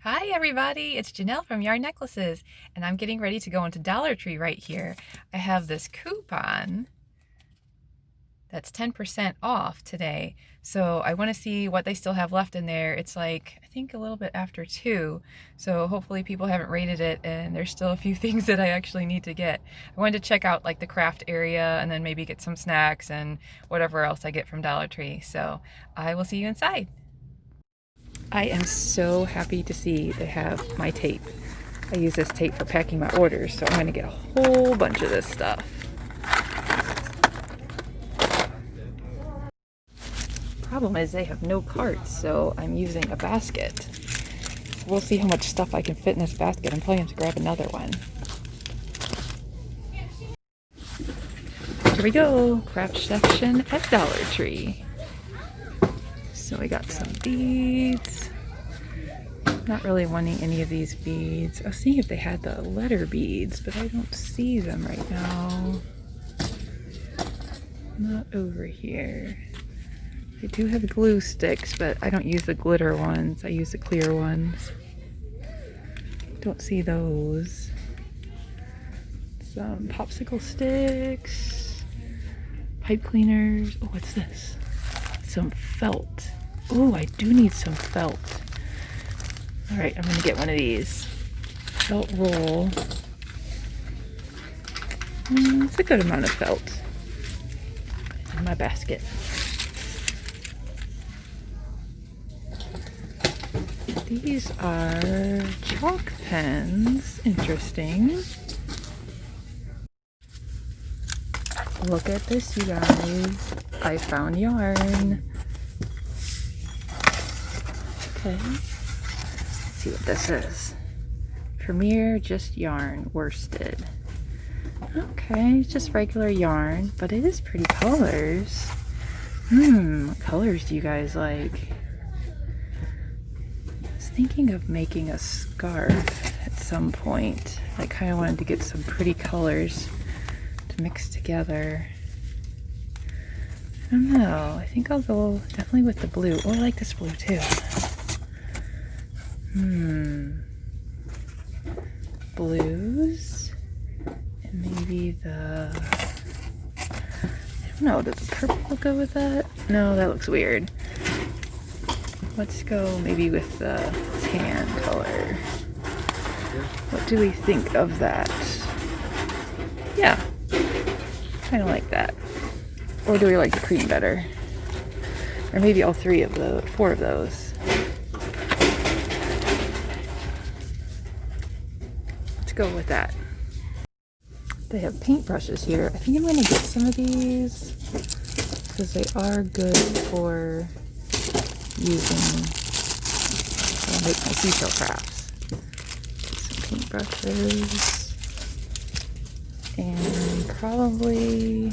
Hi everybody, it's Janelle from Yarn Necklaces, and I'm getting ready to go into Dollar Tree right here. I have this coupon that's 10% off today, so I want to see what they still have left in there. It's like, I think a little bit after 2, so hopefully people haven't raided it and there's still a few things that I actually need to get. I wanted to check out like the craft area and then maybe get some snacks and whatever else I get from Dollar Tree, so I will see you inside. I am so happy to see they have my tape. I use this tape for packing my orders, so I'm going to get a whole bunch of this stuff. Problem is they have no carts, so I'm using a basket. We'll see how much stuff I can fit in this basket. I'm planning to grab another one. Here we go, craft section at Dollar Tree. So we got some beads. Not really wanting any of these beads. I was seeing if they had the letter beads, but I don't see them right now. Not over here. They do have glue sticks, but I don't use the glitter ones. I use the clear ones. Don't see those. Some popsicle sticks. Pipe cleaners. Oh, what's this? Some felt. Oh, I do need some felt. All right, I'm gonna get one of these. Felt roll. It's a good amount of felt in my basket. These are chalk pens. Interesting. Look at this, you guys. I found yarn. Okay. Let's see what this is. Premier Just Yarn Worsted. Okay, it's just regular yarn, but it is pretty colors. What colors do you guys like? I was thinking of making a scarf at some point. I kind of wanted to get some pretty colors to mix together. I don't know. I think I'll go definitely with the blue. Oh, I like this blue too. Blues. And maybe the... I don't know. Does the purple go with that? No, that looks weird. Let's go maybe with the tan color. What do we think of that? Yeah. Kind of like that. Or do we like the cream better? Or maybe all 4 of those. Let's go with that. They have paintbrushes here. I think I'm going to get some of these because they are good for using to make my seashell crafts. Some paintbrushes. And probably...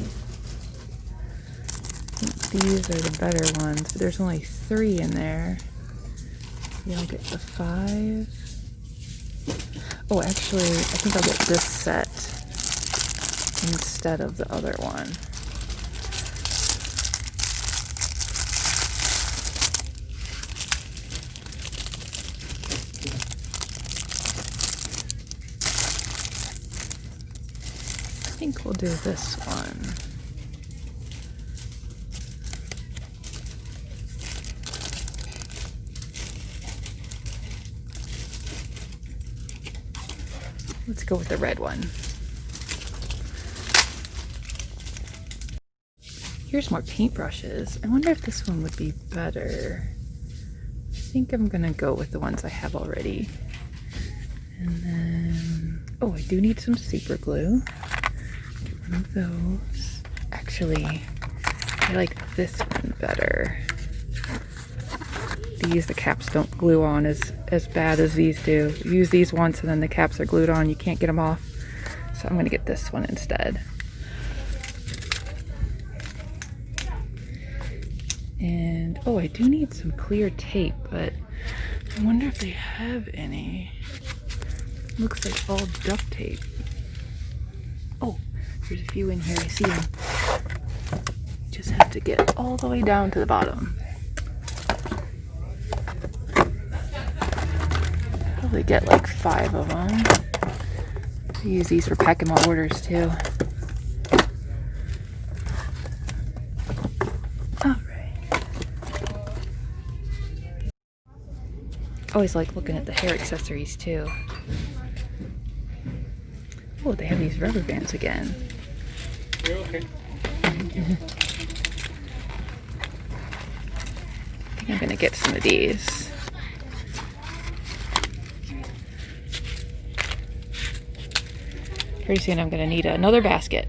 these are the better ones, but there's only 3 in there. Maybe I'll get the 5. Oh, actually, I think I'll get this set instead of the other one. I think we'll do this one. Let's go with the red one. Here's more paintbrushes. I wonder if this one would be better. I think I'm gonna go with the ones I have already. And then, oh, I do need some super glue. Get one of those. Actually, I like this one better. The caps don't glue on as bad as these do. You use these once and then the caps are glued on. You can't get them off. So I'm going to get this one instead. And, oh, I do need some clear tape, but I wonder if they have any. Looks like all duct tape. Oh, there's a few in here. I see them. Just have to get all the way down to the bottom. Probably get like 5 of them. I use these for packing my orders too. Alright. Always like looking at the hair accessories too. Oh, they have these rubber bands again. You're okay. I think I'm gonna get some of these. Pretty soon I'm gonna need another basket.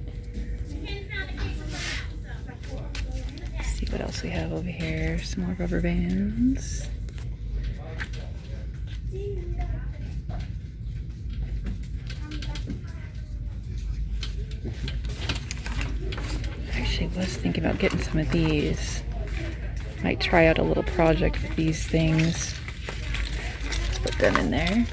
Let's see what else we have over here. Some more rubber bands. Actually, I was thinking about getting some of these. Might try out a little project with these things. Put them in there.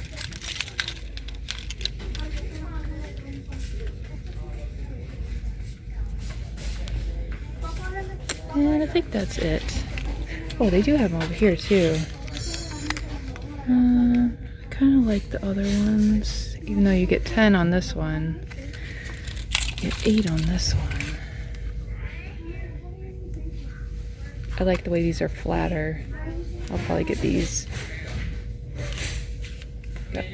And I think that's it. Oh, they do have them over here too. Kind of like the other ones. Even though you get 10 on this one, you get 8 on this one. I like the way these are flatter. I'll probably get these. Got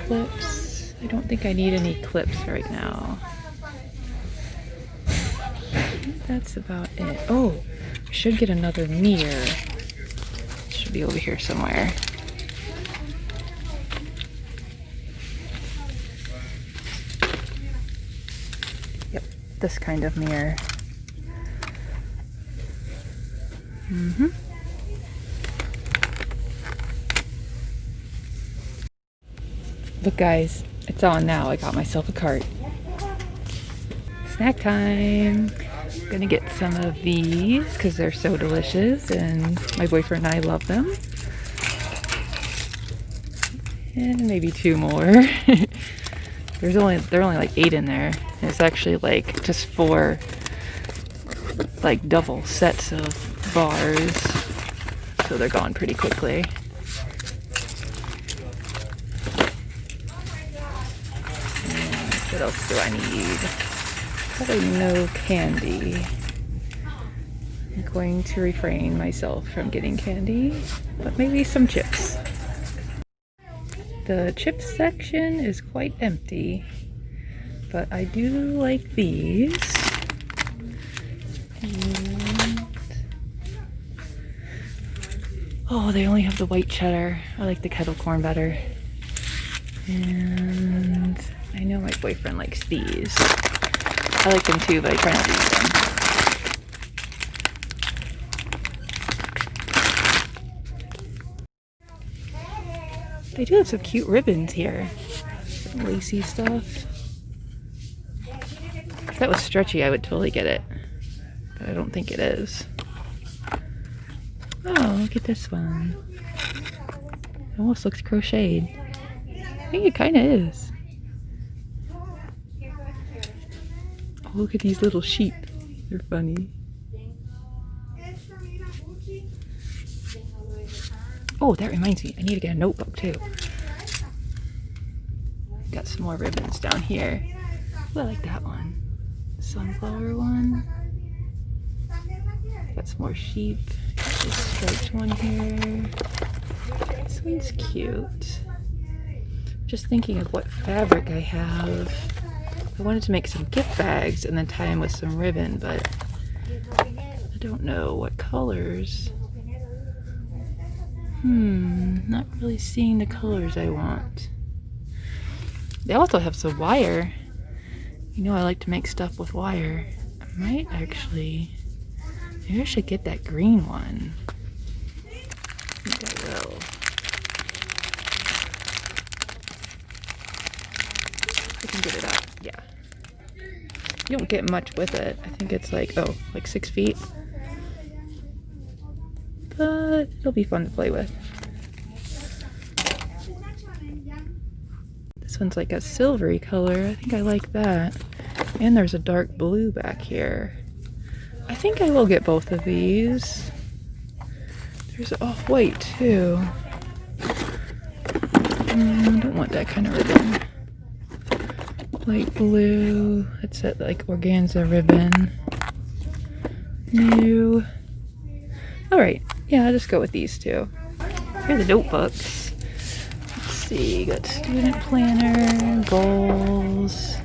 clips. I don't think I need any clips right now. I think that's about it. Oh, I should get another mirror. It should be over here somewhere. Yep, this kind of mirror. Look guys, it's on now. I got myself a cart. Snack time. I'm gonna get some of these because they're so delicious and my boyfriend and I love them. And maybe 2 more. They're only like 8 in there. And it's actually like just 4 like double sets of bars, so they're gone pretty quickly. And what else do I need? Probably no candy. I'm going to refrain myself from getting candy, but maybe some chips. The chips section is quite empty, but I do like these. Oh, they only have the white cheddar. I like the kettle corn better. And I know my boyfriend likes these. I like them too, but I try not to eat them. They do have some cute ribbons here. Some lacy stuff. If that was stretchy, I would totally get it. But I don't think it is. Oh, look at this one. It almost looks crocheted. I think it kind of is. Oh, look at these little sheep. They're funny. Oh, that reminds me. I need to get a notebook too. Got some more ribbons down here. Ooh, I like that one. Sunflower one. Got some more sheep. Got this striped one here. This one's cute. Just thinking of what fabric I have. I wanted to make some gift bags and then tie them with some ribbon, but I don't know what colors. Not really seeing the colors I want. They also have some wire. You know I like to make stuff with wire. I might actually, maybe I should get that green one. I think I will. I can get it out, yeah. You don't get much with it. I think it's like, oh, like 6 feet. But it'll be fun to play with. This one's like a silvery color. I think I like that. And there's a dark blue back here. I think I will get both of these. There's off-white too. Don't want that kind of ribbon. Light blue. It's that like organza ribbon. New. Alright, yeah, I'll just go with these two. Here are the notebooks. Let's see, got student planner, goals,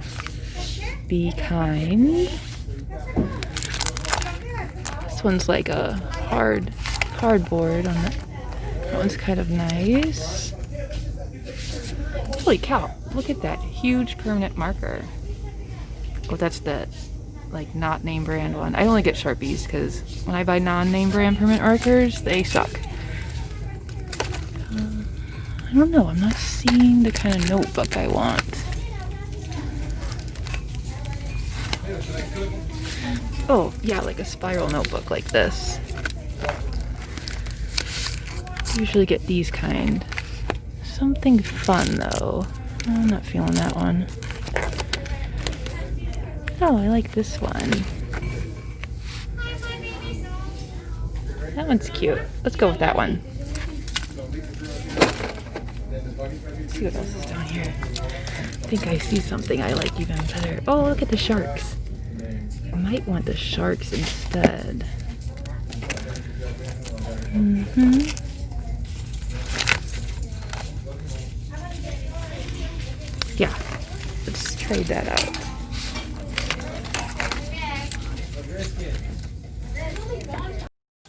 be kind. This one's like a hard cardboard on it. That one's kind of nice. Holy cow, look at that huge permanent marker. Oh, that's the like not name brand one. I only get Sharpies because when I buy non-name brand permanent markers, they suck. I don't know, I'm not seeing the kind of notebook I want. Oh, yeah, like a spiral notebook like this. Usually get these kind. Something fun though. I'm not feeling that one. Oh, I like this one. That one's cute. Let's go with that one. Let's see what else is down here. I think I see something I like even better. Oh, look at the sharks. I might want the sharks instead. Yeah, let's trade that out.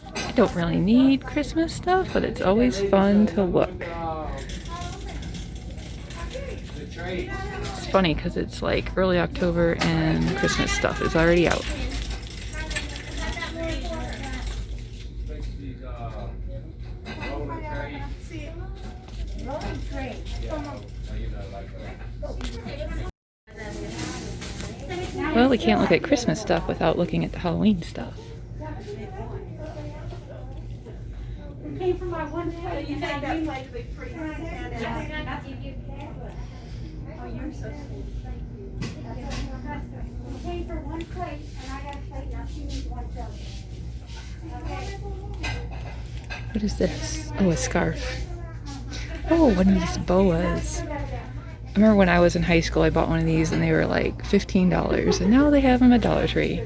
I don't really need Christmas stuff, but it's always fun to look. It's funny because it's like early October and Christmas stuff is already out. Well, we can't look at Christmas stuff without looking at the Halloween stuff. What is this? Oh, a scarf. Oh, one of these boas. I remember when I was in high school, I bought one of these and they were like $15, and now they have them at Dollar Tree.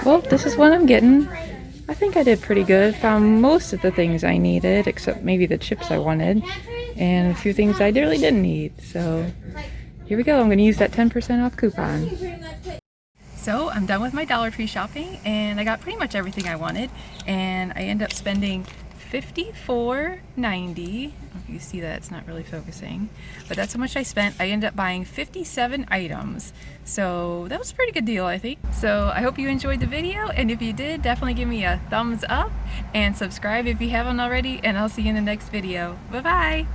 Well, this is what I'm getting. I think I did pretty good. Found most of the things I needed, except maybe the chips I wanted, and a few things I really didn't need. So here we go. I'm going to use that 10% off coupon. So I'm done with my Dollar Tree shopping, and I got pretty much everything I wanted, and I ended up spending $54.90. If you see that, it's not really focusing, but that's how much I spent. I ended up buying 57 items, so that was a pretty good deal, I think. So I hope you enjoyed the video, and if you did, definitely give me a thumbs up and subscribe if you haven't already, and I'll see you in the next video. Bye bye.